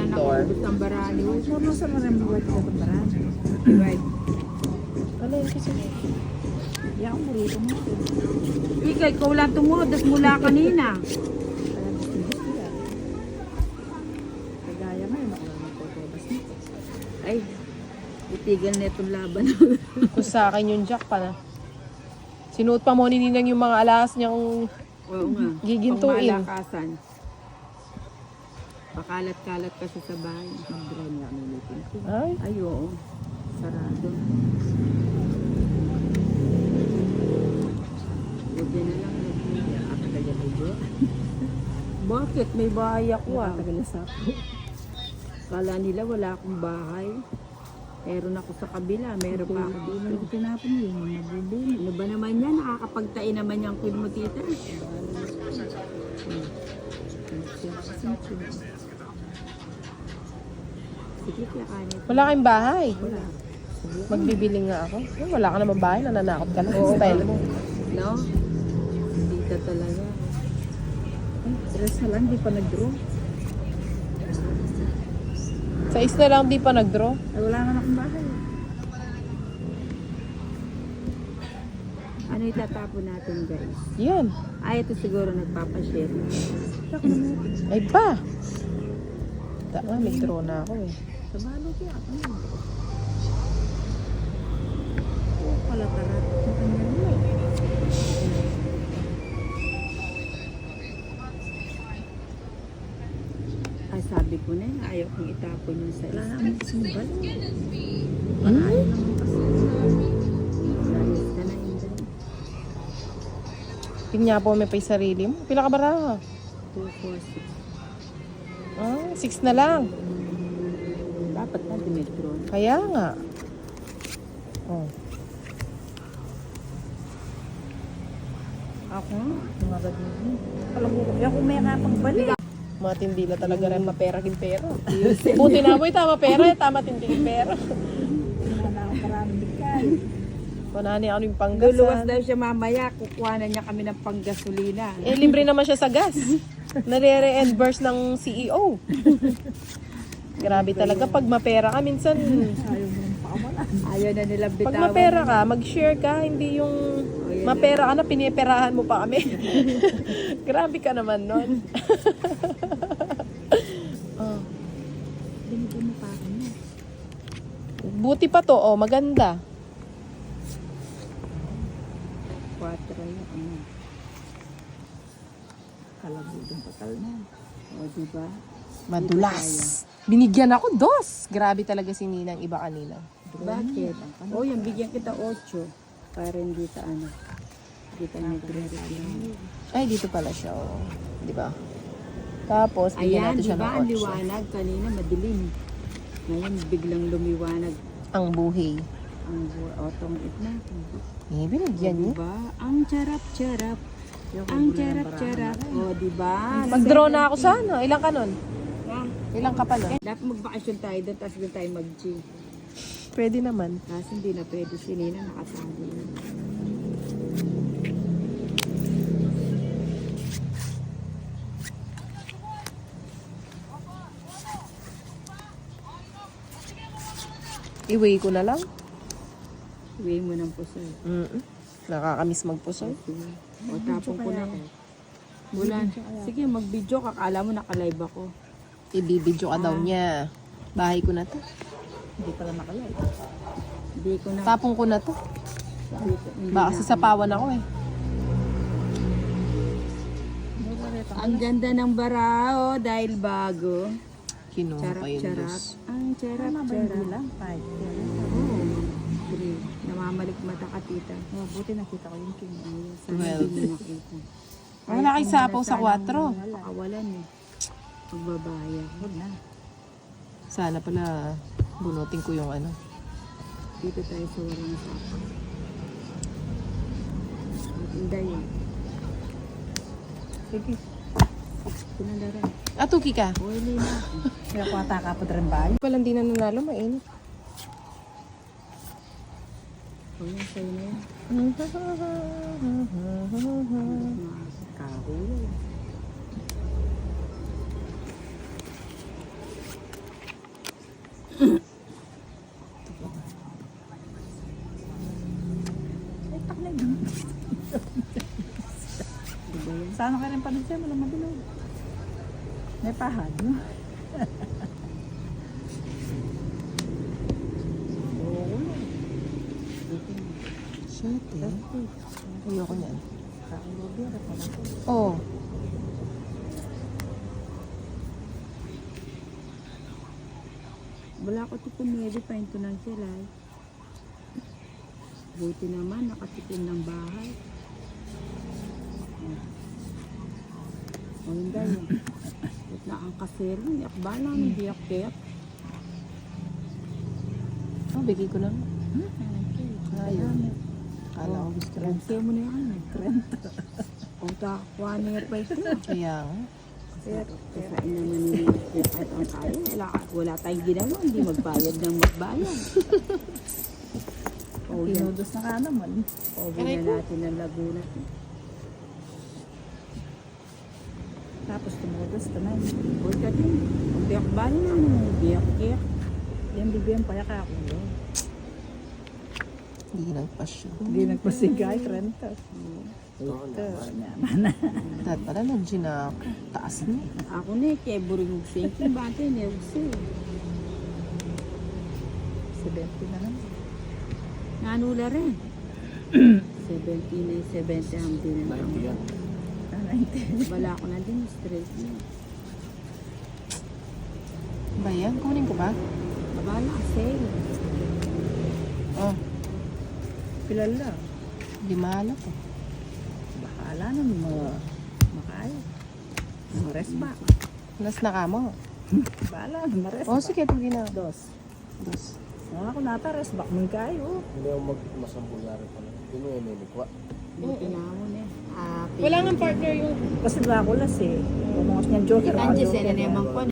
outdoor. Gusto ang barani. Ano sa marami buhat sa tambaran? Right. Ano yun kasi? Yan ang burrito mo. Ikaw, ikaw lang tumuhod. Das mula kanina. Kaya gusto yan. Kagaya ngayon, ako lang magpapabas nito. Ay, itigil na itong laban. Kung sa akin yung jack pa na. Sinuot pa mo ni Ninang yung mga alas niyang Oo nga. Gigintuin. Pangmalakasan. Pakalat-kalat kasi sa bahay. Mag-dry niya ang ulitin ko. ay, Ay, oo. Sarado. Buti na lang. Nakakatagal ito. Bakit? May bahay ako ah. Nakakatagal na sa ako. Kala nila wala akong bahay. Meron ako sa kabila. Meron pa ako Hindi dito. mo tinapon yun. Nabubuli. Ano ba naman yan? Nakakapagtain naman yung queen mo, tita. Sige, kakanin. wala kayong bahay. Wala. Magbibili nga ako. Wala ka naman bahay, nananakot ka lang. Style mo. No? Tita talaga. Stress na lang, di pa nag-draw. Sa is na lang di pa nag-draw. Ay, wala naman akong bahay. Ano itatapon natin, guys? Yan. Ay, ito siguro nagpapashare. Saka naman. Ay pa. Tama, may draw na ako eh. Sa balot yan. Ano? Oo, pala karat. Ay, sabi ko na yun, ayaw kong itapon yung sa Wala isa. naman kasing balot. Hmm? Ayos ka na, Inday. Tingnan po may pay sarili mo. Pila ka bara? 2, 4, 6. Ah, 6 na lang. Dapat na Dimetro. Kaya nga. Oh. Ako nga. Mga gadini. Alam mo, yan kung may kapang balik. Matindi na talaga rin mapera kin pera. Buti na mo tama pera, tama tindi kin pera. Wala na akong maraming bigay. Kunani ano yung Luluwas panggasan. daw siya mamaya, kukuha na niya kami ng panggasolina. Eh, libre naman siya sa gas. Nare-reimburse ng CEO. Grabe talaga. Pag mapera ka, minsan, Ayaw mo nang pakawala. Ayaw na nilang pag bitawan. mapera ka, mag-share ka, hindi yung mapera ka na, piniperahan mo pa kami. Grabe ka naman nun. Oh. Binigyan mo pa ako niya. Buti pa to, oh, maganda. 4 yun. Kalabudong patal na. O, diba? Madulas. Binigyan ako 2. Grabe talaga si Ninang iba kanina. Bakit? O, yan, bigyan kita 8. Para hindi ka ano. Hindi ka nagre-reklamo. Ay, dito pala siya, oh. Di ba? Tapos, bigyan Ayan, natin siya diba? ng Ang 8. liwanag. Kanina madilim. Ngayon, biglang lumiwanag. Ang buhay. Ang otong na. Eh, binigyan niya. Diba? Ang charap-charap. Ang charap-charap. O, diba? Mag-draw na ako sana. Ilang ka nun? Ha? Ilang ka pa nun? Dapat magbakasyon tayo doon, tapos doon tayo mag-G. Pwede naman. Kasi hindi na pwede si Nina nakasali. Iway ko na lang. Uwi mo ng puso. Nakakamiss magpusoy. O tapong ko na ko. Wala. Sige, mag-video ka. Kala mo naka-live ako. Ibibidyo ka daw niya. Bahay ko na to. Hindi pala nakalay. Hindi ko na. Tapong ko na to. Hindi Baka na. sasapawan ako eh. Ang ganda ng barao dahil bago. Kinuha pa yung Charap-charap. dos. Ang Tama ba yung charap-charap. bilang? 5. Oo. Three. Namamalik mata ka, tita. Oh, buti nakita ko yung king. Sana 12. hindi mo nakita. Wala kay sapaw sa 4. Pakawalan eh. Pagbabaya. Huwag na. Sana pala bunutin ko yung ano. Dito tayo sa walang sapaw. Hindi yun. Sige. Pinalaro. Tuki ka. Uy, Lina. Kaya kung ata ka po rin ba? Palang di na nanalo, mainit. Uy, sa'yo na yan. Kahul. Ay, takla yun. Diba yan? Sana ka rin pa rin siya, walang mabilog. May pahad, no? Oo. Shit eh. Ayoko niyan. Kakilobira pa lang. Oh. Wala ko tipon pwede pa ito ng silay. Buti naman, nakatipon ng bahay. O yun dahil. At na ang kasero, yakbala, hindi yakbet. Oh, bigay ko lang. Ayun. Kala ko gusto lang. Kaya mo na yan. O takuha niya pa ito. Kaya nga. Kasain naman ni kahit ang tayo. Wala tayong ginawa, hindi magbayad ng magbayad. O yan. Pinudos na ka naman. Pauwi na natin ang Laguna. Tapos tumudos ka na. Huwag ka din. Ang biyak-bali na mo. Biyak-biyak. Yung bibigyan pa yaka ako. Hindi nagpasyo. Hindi nagpasigay, krenta. Ito, niya. Dahil pala nandiyan na taas niya. Ako na eh, kaya buring sinking bata niya. 70 na naman. Nanula rin. 70 na 70 ang din na lang. 90. Wala ko na din straight na. Ba yan? Kunin ko ba? Babala, sale. Oh, Pilala. di mahalap eh. Bahala na makaya. Mares ba? Nas na ka mo. Bahala na mares Oh, ba? sige, ito gina. Dos. Dos. Ako nata res bak mong kayo. Hindi ako magmasambulyari pala. Hindi mo may likwa. Buti na ako na. Happy. Wala nga partner yung Kasi bago las eh. Umungos niyang joker. Kanji, sila naman ko.